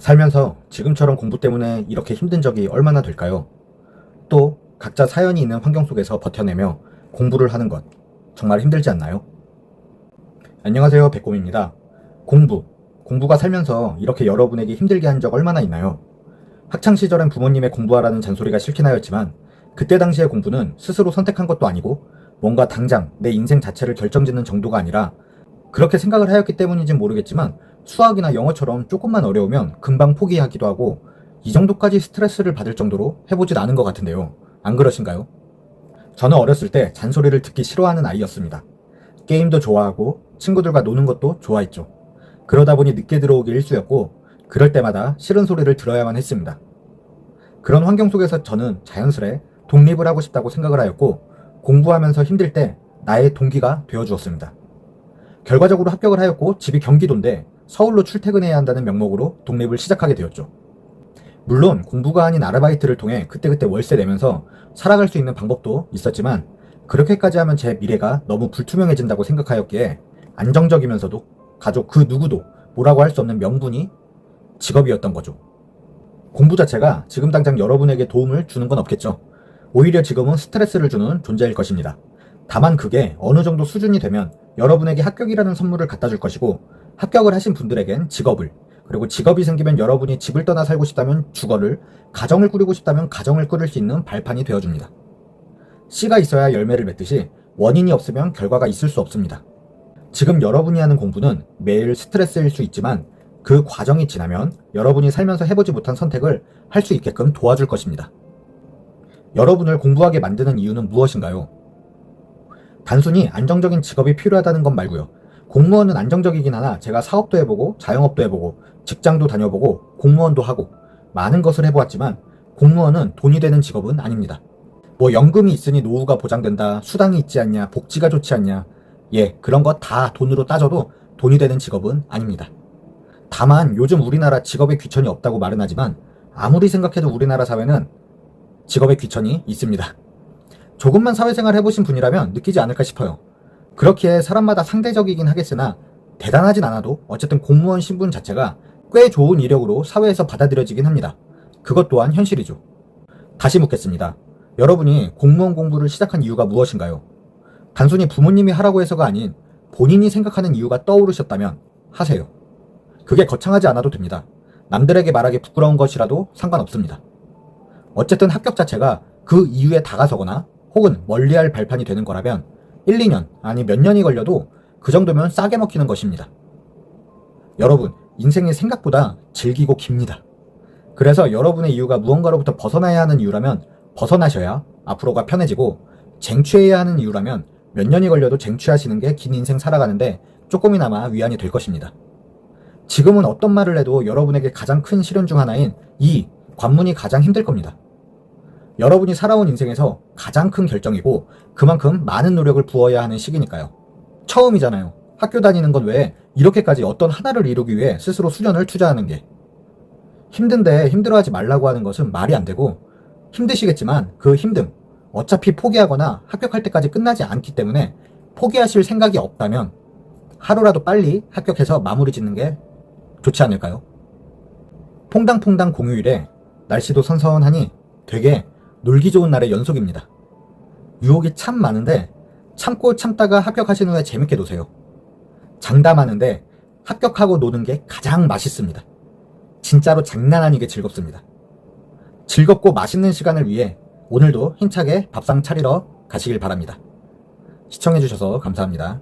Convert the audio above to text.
살면서 지금처럼 공부 때문에 이렇게 힘든 적이 얼마나 될까요? 또 각자 사연이 있는 환경 속에서 버텨내며 공부를 하는 것 정말 힘들지 않나요? 안녕하세요, 백곰입니다. 공부가 살면서 이렇게 여러분에게 힘들게 한 적 얼마나 있나요? 학창시절엔 부모님의 공부하라는 잔소리가 싫긴 하였지만 그때 당시의 공부는 스스로 선택한 것도 아니고 뭔가 당장 내 인생 자체를 결정짓는 정도가 아니라 그렇게 생각을 하였기 때문인지는 모르겠지만 수학이나 영어처럼 조금만 어려우면 금방 포기하기도 하고 이 정도까지 스트레스를 받을 정도로 해보진 않은 것 같은데요. 안 그러신가요? 저는 어렸을 때 잔소리를 듣기 싫어하는 아이였습니다. 게임도 좋아하고 친구들과 노는 것도 좋아했죠. 그러다 보니 늦게 들어오기 일쑤였고 그럴 때마다 싫은 소리를 들어야만 했습니다. 그런 환경 속에서 저는 자연스레 독립을 하고 싶다고 생각을 하였고 공부하면서 힘들 때 나의 동기가 되어주었습니다. 결과적으로 합격을 하였고 집이 경기도인데 서울로 출퇴근해야 한다는 명목으로 독립을 시작하게 되었죠. 물론 공부가 아닌 아르바이트를 통해 그때그때 월세 내면서 살아갈 수 있는 방법도 있었지만 그렇게까지 하면 제 미래가 너무 불투명해진다고 생각하였기에 안정적이면서도 가족 그 누구도 뭐라고 할 수 없는 명분이 직업이었던 거죠. 공부 자체가 지금 당장 여러분에게 도움을 주는 건 없겠죠. 오히려 지금은 스트레스를 주는 존재일 것입니다. 다만 그게 어느 정도 수준이 되면 여러분에게 합격이라는 선물을 갖다 줄 것이고 합격을 하신 분들에겐 직업을, 그리고 직업이 생기면 여러분이 집을 떠나 살고 싶다면 주거를, 가정을 꾸리고 싶다면 가정을 꾸릴 수 있는 발판이 되어줍니다. 씨가 있어야 열매를 맺듯이 원인이 없으면 결과가 있을 수 없습니다. 지금 여러분이 하는 공부는 매일 스트레스일 수 있지만 그 과정이 지나면 여러분이 살면서 해보지 못한 선택을 할 수 있게끔 도와줄 것입니다. 여러분을 공부하게 만드는 이유는 무엇인가요? 단순히 안정적인 직업이 필요하다는 것 말고요. 공무원은 안정적이긴 하나 제가 사업도 해보고 자영업도 해보고 직장도 다녀보고 공무원도 하고 많은 것을 해보았지만 공무원은 돈이 되는 직업은 아닙니다. 뭐 연금이 있으니 노후가 보장된다, 수당이 있지 않냐, 복지가 좋지 않냐, 그런 거 다 돈으로 따져도 돈이 되는 직업은 아닙니다. 다만 요즘 우리나라 직업에 귀천이 없다고 말은 하지만 아무리 생각해도 우리나라 사회는 직업에 귀천이 있습니다. 조금만 사회생활 해보신 분이라면 느끼지 않을까 싶어요. 그렇기에 사람마다 상대적이긴 하겠으나 대단하진 않아도 어쨌든 공무원 신분 자체가 꽤 좋은 이력으로 사회에서 받아들여지긴 합니다. 그것 또한 현실이죠. 다시 묻겠습니다. 여러분이 공무원 공부를 시작한 이유가 무엇인가요? 단순히 부모님이 하라고 해서가 아닌 본인이 생각하는 이유가 떠오르셨다면 하세요. 그게 거창하지 않아도 됩니다. 남들에게 말하기 부끄러운 것이라도 상관없습니다. 어쨌든 합격 자체가 그 이유에 다가서거나 혹은 멀리할 발판이 되는 거라면 1, 2년 아니 몇 년이 걸려도 그 정도면 싸게 먹히는 것입니다. 여러분, 인생이 생각보다 질기고 깁니다. 그래서 여러분의 이유가 무언가로부터 벗어나야 하는 이유라면 벗어나셔야 앞으로가 편해지고 쟁취해야 하는 이유라면 몇 년이 걸려도 쟁취하시는 게 긴 인생 살아가는데 조금이나마 위안이 될 것입니다. 지금은 어떤 말을 해도 여러분에게 가장 큰 시련 중 하나인 이 관문이 가장 힘들 겁니다. 여러분이 살아온 인생에서 가장 큰 결정이고 그만큼 많은 노력을 부어야 하는 시기니까요. 처음이잖아요. 학교 다니는 건 왜 이렇게까지 어떤 하나를 이루기 위해 스스로 수년을 투자하는 게. 힘든데 힘들어하지 말라고 하는 것은 말이 안 되고 힘드시겠지만 그 힘듦 어차피 포기하거나 합격할 때까지 끝나지 않기 때문에 포기하실 생각이 없다면 하루라도 빨리 합격해서 마무리 짓는 게 좋지 않을까요? 퐁당퐁당 공휴일에 날씨도 선선하니 되게 놀기 좋은 날의 연속입니다. 유혹이 참 많은데 참고 참다가 합격하신 후에 재밌게 노세요. 장담하는데 합격하고 노는 게 가장 맛있습니다. 진짜로 장난 아니게 즐겁습니다. 즐겁고 맛있는 시간을 위해 오늘도 힘차게 밥상 차리러 가시길 바랍니다. 시청해주셔서 감사합니다.